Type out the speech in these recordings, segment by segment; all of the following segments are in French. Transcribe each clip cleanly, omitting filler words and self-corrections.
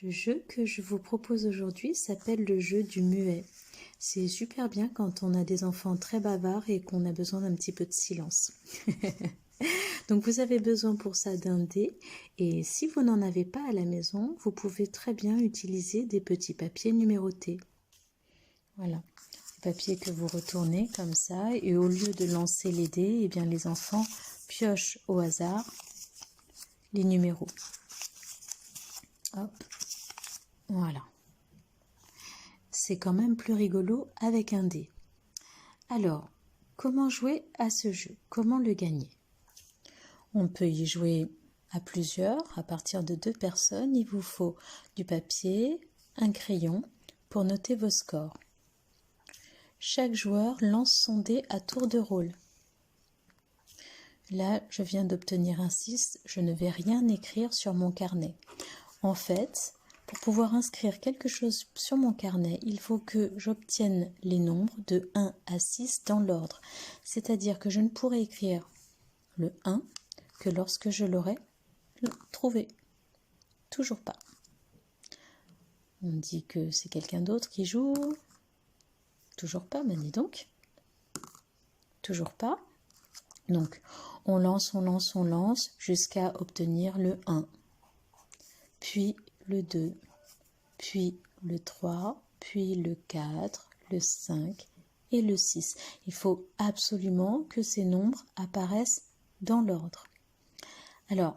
Le jeu que je vous propose aujourd'hui s'appelle le jeu du muet. C'est super bien quand on a des enfants très bavards et qu'on a besoin d'un petit peu de silence. Donc vous avez besoin pour ça d'un dé et si vous n'en avez pas à la maison, vous pouvez très bien utiliser des petits papiers numérotés. Voilà, des papiers que vous retournez comme ça et au lieu de lancer les dés, eh bien les enfants piochent au hasard les numéros. Hop. Voilà. C'est quand même plus rigolo avec un dé. Alors, comment jouer à ce jeu? Comment le gagner? On peut y jouer à plusieurs, à partir de 2 personnes. Il vous faut du papier, un crayon pour noter vos scores. Chaque joueur lance son dé à tour de rôle. Là, je viens d'obtenir un 6, je ne vais rien écrire sur mon carnet. En fait, pour pouvoir inscrire quelque chose sur mon carnet, il faut que j'obtienne les nombres de 1 à 6 dans l'ordre. C'est-à-dire que je ne pourrai écrire le 1 que lorsque je l'aurai trouvé. Toujours pas. On dit que c'est quelqu'un d'autre qui joue. Toujours pas, mais dis donc. Toujours pas. Donc, on lance jusqu'à obtenir le 1. Puis le 2, puis le 3, puis le 4, le 5 et le 6. Il faut absolument que ces nombres apparaissent dans l'ordre. Alors,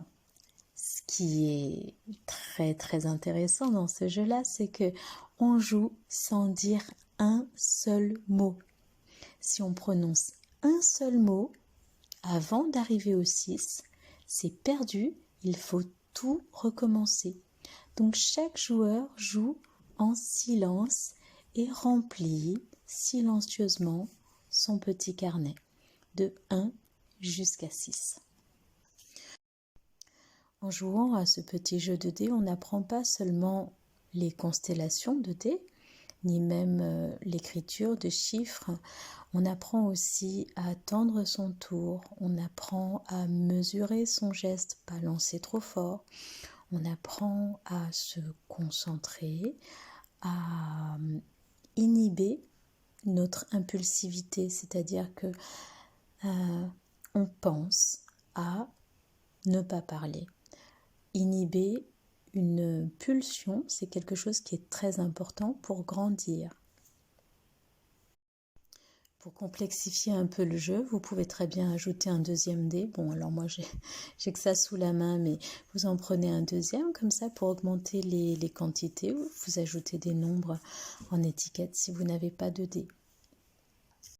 ce qui est très très intéressant dans ce jeu-là, c'est que on joue sans dire un seul mot. Si on prononce un seul mot avant d'arriver au 6, c'est perdu, il faut tout recommencer. Donc chaque joueur joue en silence et remplit silencieusement son petit carnet de 1 jusqu'à 6. En jouant à ce petit jeu de dés, on n'apprend pas seulement les constellations de dés, ni même l'écriture de chiffres. On apprend aussi à attendre son tour, on apprend à mesurer son geste, pas lancer trop fort. On apprend à se concentrer, à inhiber notre impulsivité, c'est-à-dire que on pense à ne pas parler. Inhiber une pulsion, c'est quelque chose qui est très important pour grandir. Pour complexifier un peu le jeu, vous pouvez très bien ajouter un deuxième dé. Bon, alors moi, j'ai que ça sous la main, mais vous en prenez un deuxième, comme ça, pour augmenter les quantités. Vous ajoutez des nombres en étiquette si vous n'avez pas de dé.